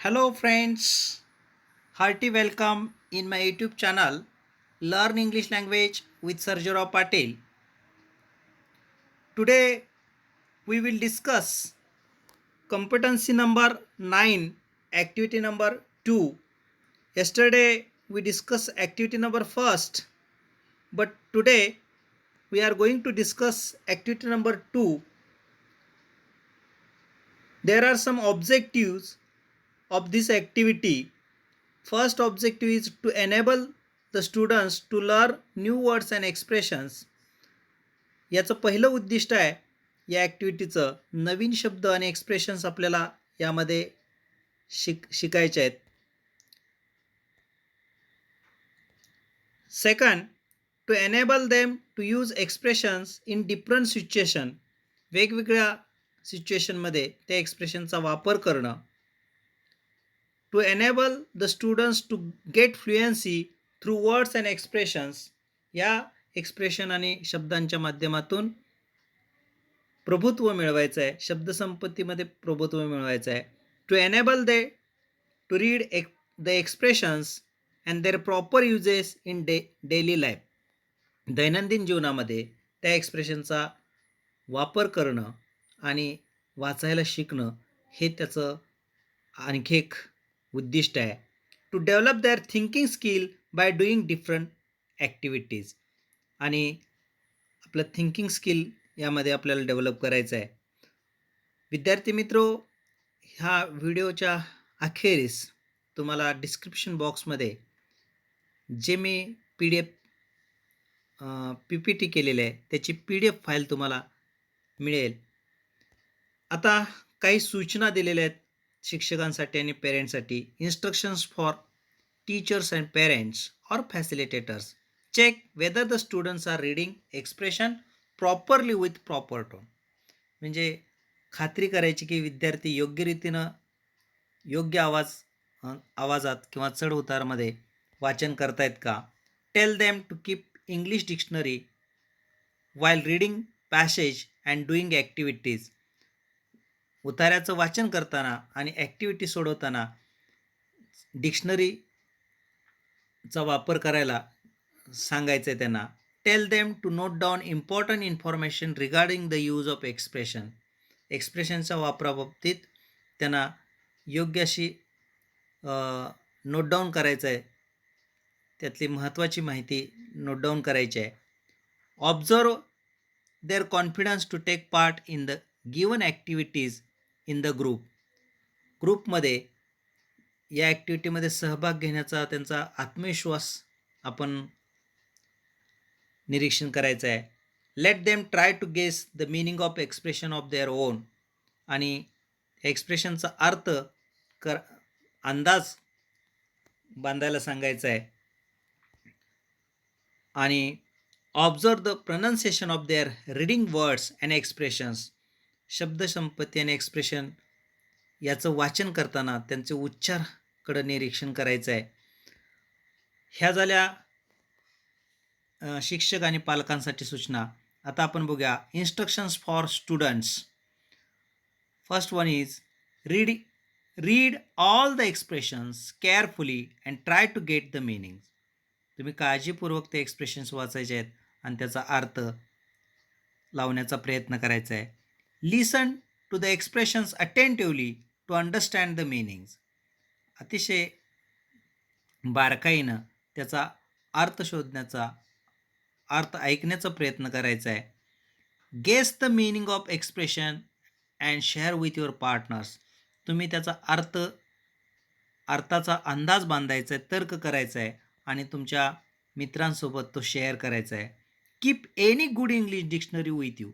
Hello, friends. Hearty welcome in my YouTube channel, Learn English Language with Sarjara Patel. Today, we will discuss competency number 9, activity number 2. Yesterday, we discussed activity number first, but today, we are going to discuss activity number 2. There are some objectives of this activity. First objective is to enable the students to learn new words and expressions. याचं पहिलं उद्दिष्ट आहे या ॲक्टिव्हिटीचं नवीन शब्द आणि expressions आपल्याला यामध्ये शिकायचे आहेत. Second, to enable them to use expressions in different situation. वेगवेगळ्या सिच्युएशनमध्ये त्या एक्सप्रेशनचा वापर करणं. To enable the students to get fluency through words and expressions. या एक्सप्रेशन आणि शब्दांच्या माध्यमातून प्रभुत्व मिळवायचं आहे, शब्दसंपत्तीमध्ये प्रभुत्व मिळवायचं आहे. To enable they to read the expressions and their proper usages in daily life. दैनंदिन जीवनामध्ये त्या एक्सप्रेशनचा वापर करणं आणि वाचायला शिकणं हे त्याचं आणखी एक उद्दिष्ट आहे. To develop their thinking skill by doing different activities. आणि आपलं थिंकिंग स्किल यामध्ये आपल्याला डेव्हलप करायचं आहे. विद्यार्थी मित्रो, ह्या व्हिडिओच्या अखेरीस तुम्हाला डिस्क्रिप्शन बॉक्समध्ये जे मी PPT केलेले आहे त्याची PDF फाईल तुम्हाला मिळेल. आता काही सूचना दिलेल्या आहेत शिक्षकांसाठी आणि पेरेंट्ससाठी. Instructions for teachers and parents or facilitators. Check whether the students are reading expression properly with proper tone. म्हणजे खात्री करायची की विद्यार्थी योग्य रीतीनं योग्य आवाजात किंवा चढ उतारमध्ये वाचन करतायत का. Tell them to keep English dictionary while reading passage and doing activities. उतार्याचं वाचन करताना आणि ॲक्टिव्हिटी सोडवताना डिक्शनरीचा वापर करायला सांगायचं आहे त्यांना. Tell them to note down important information regarding the use of expression. एक्सप्रेशनच्या वापराबाबतीत त्यांना योग्य अशी नोट डाऊन करायचं आहे, त्यातली महत्त्वाची माहिती नोट डाऊन करायची आहे. Observe their confidence to take part in the given activities in the group. ग्रुपमध्ये या ॲक्टिव्हिटीमध्ये सहभाग घेण्याचा त्यांचा आत्मविश्वास आपण निरीक्षण करायचं आहे. Let them try to guess the meaning of expression of their own. आणि एक्सप्रेशनचा अर्थ अंदाज बांधायला सांगायचा आहे. आणि observe the pronunciation of their reading words and expressions. शब्दसंपत्ती आणि एक्सप्रेशन याचं वाचन करताना त्यांचे उच्चारकडं निरीक्षण करायचं आहे. ह्या झाल्या शिक्षक आणि पालकांसाठी सूचना. आता आपण बघूया instructions for students. First one is read all the expressions carefully and try to get the meaning. तुम्ही काळजीपूर्वक ते एक्सप्रेशन्स वाचायचे आहेत आणि त्याचा अर्थ लावण्याचा प्रयत्न करायचा आहे. Listen to the expressions attentively to understand the meanings. अतिशय बारकाईनं त्याचा अर्थ शोधण्याचा, अर्थ ऐकण्याचा प्रयत्न करायचा आहे. Guess the meaning of expression and share with your partners. तुम्ही त्याचा अर्थाचा अंदाज बांधायचा आहे, तर्क करायचा आहे आणि तुमच्या मित्रांसोबत तो शेअर करायचा आहे. Keep any good English dictionary with you.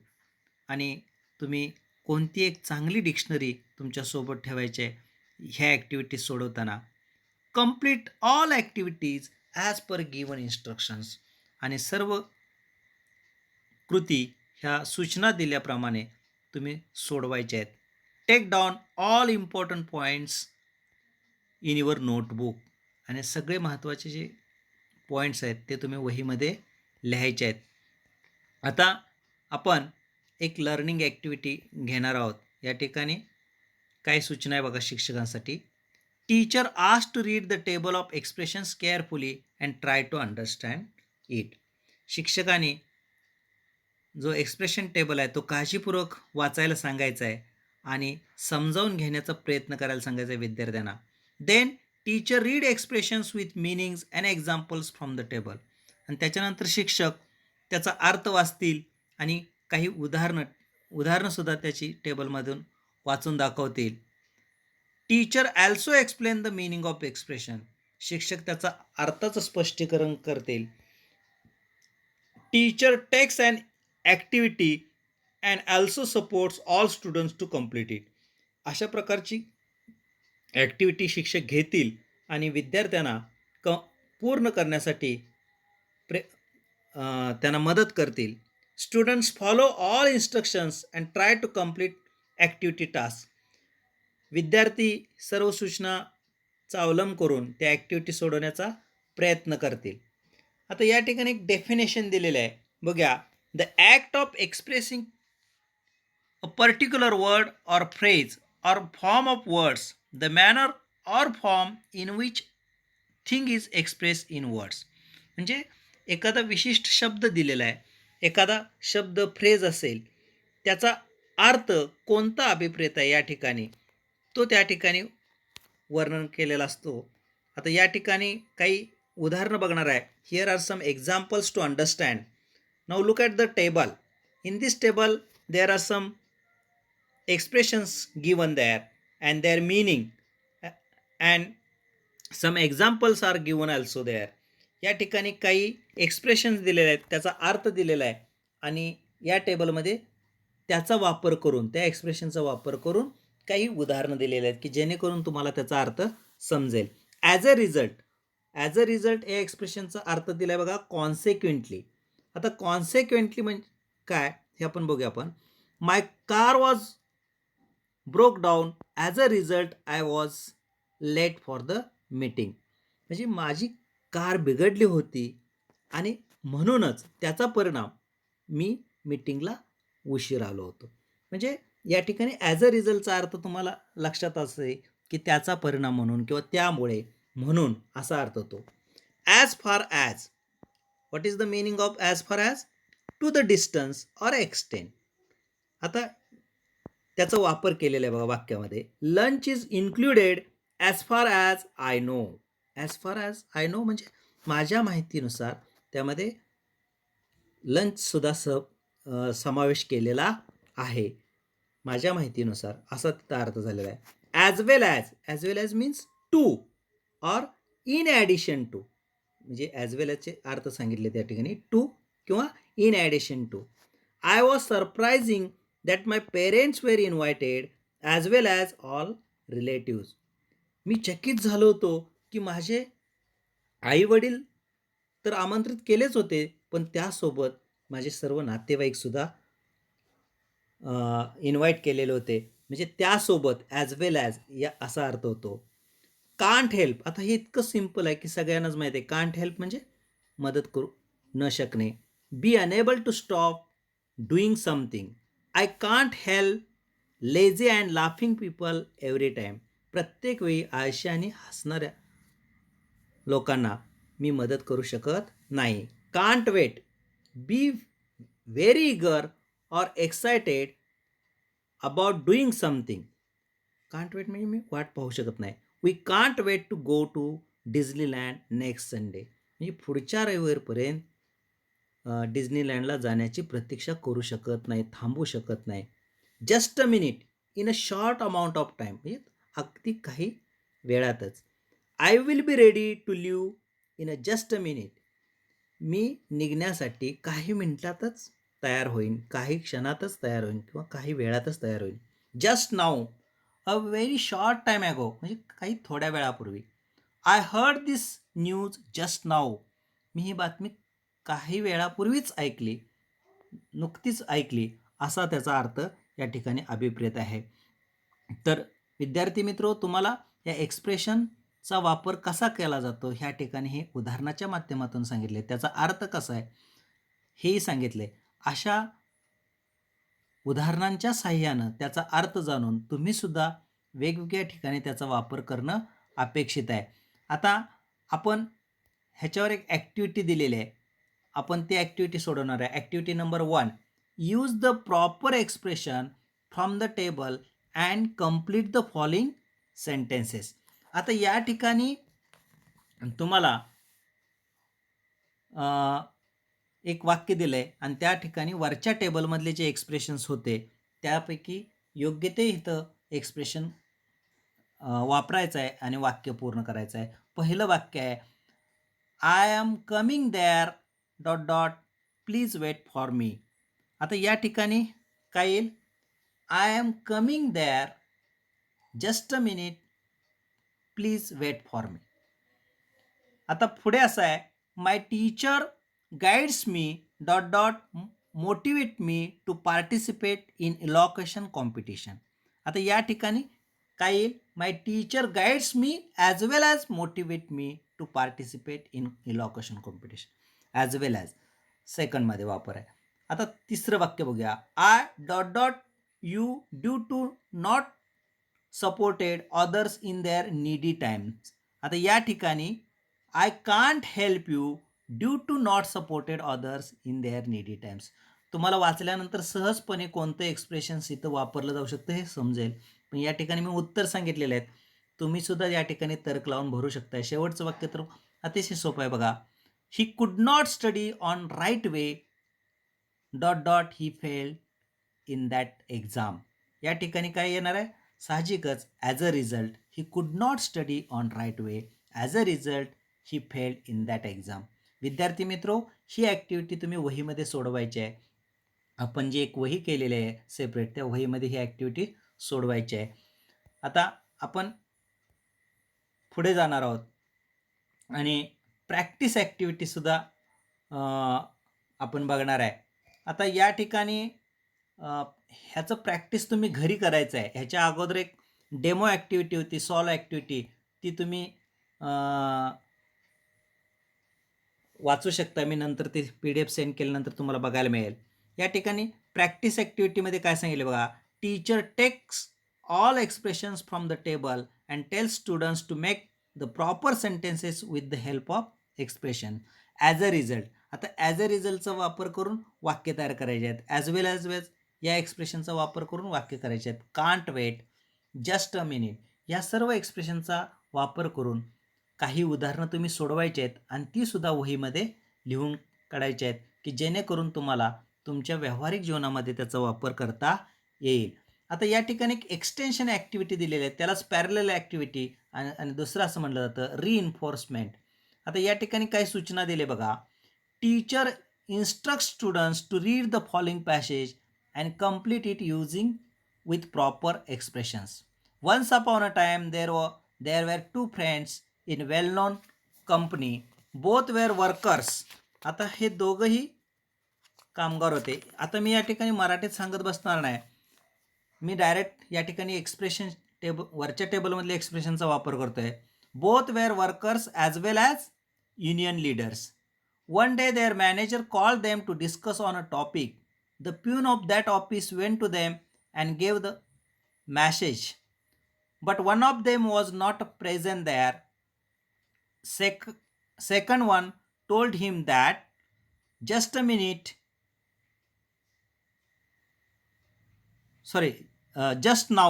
आणि तुम्ही कोणती एक चांगली डिक्शनरी तुमच्यासोबत ठेवायची आहे ह्या ॲक्टिव्हिटीज सोडवताना. Complete all activities as per given instructions. आणि सर्व कृती ह्या सूचना दिल्याप्रमाणे तुम्ही सोडवायच्या आहेत. Take down all important points in your notebook. आणि सगळे महत्त्वाचे जे पॉईंट्स आहेत ते तुम्ही वहीमध्ये लिहायचे आहेत. आता आपण एक लर्निंग ॲक्टिव्हिटी घेणार आहोत. या ठिकाणी काय सूचना आहे बघा शिक्षकांसाठी. Teacher asked to read the table of expressions carefully and try to understand it. शिक्षकाने जो एक्सप्रेशन टेबल आहे तो काळजीपूर्वक वाचायला सांगायचा आहे आणि समजावून घेण्याचा प्रयत्न करायला सांगायचा आहे विद्यार्थ्यांना. Then teacher read expressions with meanings and examples from the table. आणि त्याच्यानंतर शिक्षक त्याचा अर्थ वाचतील आणि काही उदाहरणंसुद्धा त्याची टेबलमधून वाचून दाखवतील. Teacher also explain the meaning of expression. शिक्षक त्याचा अर्थाचं स्पष्टीकरण करतील. Teacher takes and activity and also supports all students to complete it. अशा प्रकारची ॲक्टिव्हिटी शिक्षक घेतील आणि विद्यार्थ्यांना पूर्ण करण्यासाठी त्यांना मदत करतील. Students follow all instructions and try to complete activity task. विद्यार्थी सर्व सूचनाचा अवलंब करून त्या ॲक्टिव्हिटी सोडवण्याचा प्रयत्न करतील. आता या ठिकाणी एक डेफिनेशन दिलेलं आहे बघा. The act of expressing a particular word or phrase or form of words, the manner or form in which thing is express in words. म्हणजे एखादा विशिष्ट शब्द दिलेला आहे, एखादा शब्द फ्रेज असेल, त्याचा अर्थ कोणता अभिप्रेत आहे या ठिकाणी तो त्या ठिकाणी वर्णन केलेला असतो. आता या ठिकाणी काही उदाहरणं बघणार आहे. Here are some examples to understand. Now look at the table. In this table there are some expressions given there and their meaning and some examples are given also there. या ठिकाणी काही एक्सप्रेशन्स दिलेले आहेत, त्याचा अर्थ दिलेला आहे आणि या टेबलमध्ये त्याचा वापर करून, त्या एक्सप्रेशनचा वापर करून काही उदाहरणं दिलेली आहेत की जेणेकरून तुम्हाला त्याचा अर्थ समजेल. ॲज अ रिझल्ट या एक्सप्रेशनचा अर्थ दिला आहे बघा, कॉन्सिक्वेंटली. आता कॉन्सिक्वेंटली म्हणजे काय हे आपण बघूया आपण. My car was broke down as a result I was late for the meeting. म्हणजे माझी कार बिघडली होती आणि म्हणूनच त्याचा परिणाम मी मीटिंगला उशीर आलो होतो. म्हणजे या ठिकाणी ॲज अ रिझल्टचा अर्थ तुम्हाला लक्षात असेल की त्याचा परिणाम म्हणून किंवा त्यामुळे म्हणून असा अर्थ होतो. As far as. What is the meaning of as far as? To the distance or extent. आता त्याचा वापर केलेला आहे बघा वाक्यामध्ये. Lunch is included as far as I know. As far as I know म्हणजे माझ्या माहितीनुसार त्यामध्ये लंचसुद्धा समावेश केलेला आहे माझ्या माहितीनुसार, असा तिथं अर्थ झालेला आहे. As well as means too or in addition to. म्हणजे ॲज वेल ॲजचे अर्थ सांगितले त्या ठिकाणी, टू किंवा in addition to. I was surprising that my parents were invited as well as all relatives. मी चकित झालो होतो की माझे आई वडील तर आमंत्रित केलेच होते, पण त्यासोबत माझे सर्व नातेवाईकसुद्धा इन्व्हाइट केलेले होते. म्हणजे त्यासोबत ॲज वेल ॲज या असा अर्थ होतो. Can't help. आता हे इतकं सिम्पल आहे की सगळ्यांनाच माहिती आहे. कांट हेल्प म्हणजे मदत करू न शकणे. बी unable to stop doing something. I can't help lazy and laughing people every time. प्रत्येक वेळी आळशी आणि हसणाऱ्या लोकांना मी मदत करू शकत नाही. Can't wait. Be very eager or excited about doing something. Can't wait म्हणजे मी वाट पाहू शकत नाही. We can't wait to go to Disneyland next Sunday. म्हणजे पुढच्या रविवारपर्यंत डिझनीलँडला जाण्याची प्रतीक्षा करू शकत नाही, थांबू शकत नाही. Just a minute in a short amount of time. म्हणजे अगदी काही वेळातच. I will be ready to leave in a just a minute. मी निघण्यासाठी काही मिनिटातच तयार होईन, काही क्षणातच तयार होईन किंवा काही वेळातच तयार होईन. Just now a very short time ago. म्हणजे काही थोड्या वेळापूर्वी. I heard this news just now. मी ही बातमी काही वेळापूर्वीच ऐकली, नुकतीच ऐकली, असा त्याचा अर्थ या ठिकाणी अभिप्रेत आहे. तर विद्यार्थी मित्रो, तुम्हाला या एक्सप्रेशनचा वापर कसा केला जातो ह्या ठिकाणी हे उदाहरणाच्या माध्यमातून सांगितले. त्याचा अर्थ कसा आहे हेही सांगितले. अशा उदाहरणांच्या साहाय्यानं त्याचा अर्थ जाणून तुम्हीसुद्धा वेगवेगळ्या ठिकाणी त्याचा वापर करणं अपेक्षित आहे. आता आपण ह्याच्यावर एक ॲक्टिव्हिटी दिलेली आहे. आपण ती ॲक्टिव्हिटी सोडवणार आहे. Activity number 1, use the proper expression from the table and complete the following sentences. आता या ठिकाणी तुम्हाला एक वाक्य दिलं आहे आणि त्या ठिकाणी वरच्या टेबलमधले जे एक्सप्रेशन्स होते त्यापैकी योग्य ते इथं एक्सप्रेशन वापरायचं आहे आणि वाक्य पूर्ण करायचं आहे. पहिलं वाक्य आहे, I am coming there dot dot please wait for me. आता या ठिकाणी काय येईल, I am coming there just a minute please wait for me. आता पुढे असं आहे, my teacher guides me dot dot motivate me to participate in elocution competition. आता या ठिकाणी काय येईल, my teacher guides me as well as motivate me to participate in elocution competition. As well as सेकंडमध्ये वापर आहे. आता तिसरं वाक्य बघूया, I dot dot U due to not supported others in their needy times. आता या ठिकाणी I can't help you due to not supported others in their needy times. तुम्हाला वाचल्यानंतर सहजपणे कोणतं एक्सप्रेशन्स इथं वापरलं जाऊ शकतं हे समजेल. पण या ठिकाणी मी उत्तर सांगितलेले आहेत, तुम्ही सुद्धा या ठिकाणी तर्क लावून भरू शकता. शेवटचं वाक्य तर अतिशय सोपं आहे बघा, he could not study on right way dot dot he failed in that exam. या ठिकाणी काय येणार आहे, साहजिकच as a result he could not study on right way, as a result he failed in that exam. विद्यार्थी मित्रो, ही activity तुम्ही वहीमध्ये सोडवायची आहे. आपण जी एक वही केलेली आहे सेपरेट, त्या वहीमध्ये ही ॲक्टिव्हिटी सोडवायची आहे. आता आपण पुढे जाणार आहोत आणि प्रॅक्टिस ॲक्टिव्हिटीसुद्धा आपण बघणार आहे. आता या ठिकाणी ह्याचं प्रॅक्टिस तुम्ही घरी करायचं आहे. ह्याच्या अगोदर एक डेमो ॲक्टिव्हिटी होती, सॉल्व ॲक्टिव्हिटी, ती तुम्ही वाचू शकता. मी नंतर ते PDF सेंड केल्यानंतर तुम्हाला बघायला मिळेल. या ठिकाणी प्रॅक्टिस ॲक्टिव्हिटीमध्ये काय सांगितलं बघा, teacher takes all expressions from the table and tell students to make the proper sentences with the help of expression as a result. आता ॲज अ रिझल्टचा वापर करून वाक्य तयार करायचे आहेत. ॲज वेल या एक्सप्रेशनचा वापर करून वाक्य करायचे आहेत. Can't wait, just a minute, या सर्व एक्सप्रेशनचा वापर करून काही उदाहरणं तुम्ही सोडवायची आहेत आणि ती सुद्धा वहीमध्ये लिहून काढायची आहेत, की जेणेकरून तुम्हाला तुमच्या व्यावहारिक जीवनामध्ये त्याचा वापर करता येईल. आता या ठिकाणी एक एक्सटेन्शन ॲक्टिव्हिटी दिलेली आहे, त्यालाच पॅरलल ॲक्टिव्हिटी आणि दुसरं असं म्हटलं जातं रिइन्फोर्समेंट. आता या ठिकाणी काही सूचना दिले बघा, teacher instruct students to read the following passage and complete it using with proper expressions. Once upon a time there were two friends in well known company, both were workers. आता हे दोघंही कामगार होते. आता मी या ठिकाणी मराठीत सांगत बसणार नाही, मी डायरेक्ट या ठिकाणी एक्सप्रेशन वरच्या टेबलमधल्या एक्सप्रेशनचा वापर करतोय. Both were workers as well as union leaders. One day their manager called them to discuss on a topic. The peon of that office went to them and gave the message, but one of them was not present there. Second one told him that just a minute, just now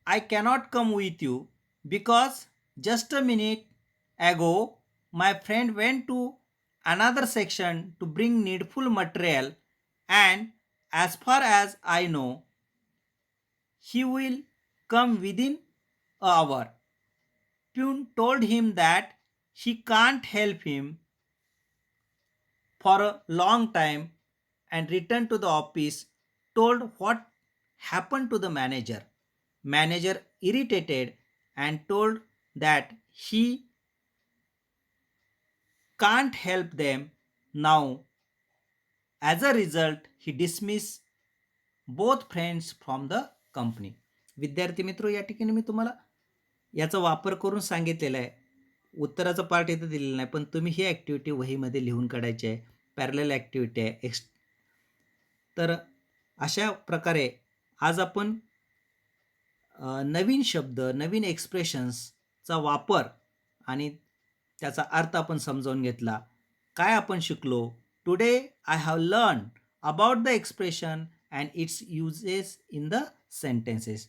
I cannot come with you because just a minute ago my friend went to another section to bring needful material, and as far as I know he will come within an hour. Pune told him that he can't help him for a long time and returned to the office, told what happened to the manager. Manager irritated and told that he can't help them now. As a result, he dismissed both friends from the company. विद्यार्थी मित्र, या ठिकाणी मी तुम्हाला याचा वापर करून सांगितलेला आहे. उत्तराचा पार्ट इथं दिलेला नाही, पण तुम्ही ही ॲक्टिव्हिटी वहीमध्ये लिहून काढायची आहे. पॅरलल ॲक्टिव्हिटी आहे. तर अशा प्रकारे आज आपण नवीन शब्द, नवीन एक्सप्रेशन्सचा वापर आणि त्याचा अर्थ आपण समजावून घेतला. काय आपण शिकलो? Today I have learn about the expression and its uses in the sentences.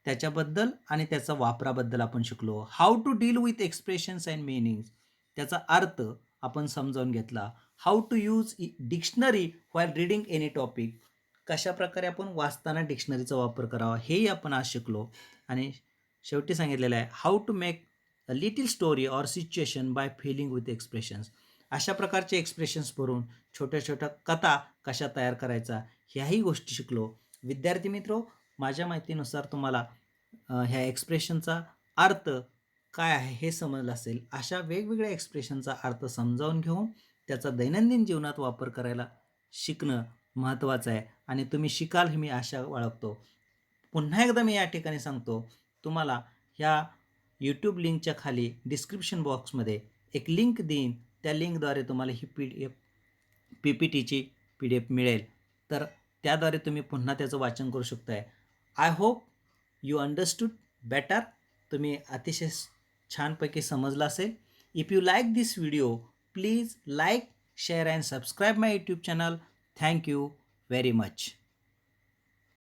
त्याच्याबद्दल आणि त्याच्या वापराबद्दल आपण शिकलो. How to deal with expressions and meanings. त्याचा अर्थ आपण समजावून घेतला. How to use dictionary while reading any topic. कशाप्रकारे आपण वाचताना डिक्शनरीचा वापर करावा हेही आपण आज शिकलो. आणि शेवटी सांगितलेलं आहे how to make a little story or situation by filling with expressions. अशा प्रकारचे एक्सप्रेशन्स भरून छोट्या छोट्या कथा कशा तयार करायचा ह्याही गोष्टी शिकलो. विद्यार्थी मित्रो, माझ्या माहितीनुसार तुम्हाला ह्या एक्सप्रेशनचा अर्थ काय आहे हे समजलं असेल. अशा वेगवेगळ्या एक्सप्रेशनचा अर्थ समजावून घेऊन त्याचा दैनंदिन जीवनात वापर करायला शिकणं महत्त्वाचं आहे आणि तुम्ही शिकाल हे मी आशा बाळगतो. पुन्हा एकदा मी या ठिकाणी सांगतो, तुम्हाला ह्या यूट्यूब लिंकच्या खाली डिस्क्रिप्शन बॉक्समध्ये एक लिंक देईन. त्या लिंकद्वारे तुम्हाला ही PPTची PDF मिळेल. तर त्याद्वारे तुम्ही पुन्हा त्याचं वाचन करू शकताय. I hope you understood better. तुम्ही अतिशय छानपैकी समजलं असेल. If you like this video, please like, share and subscribe my YouTube channel. Thank you very much.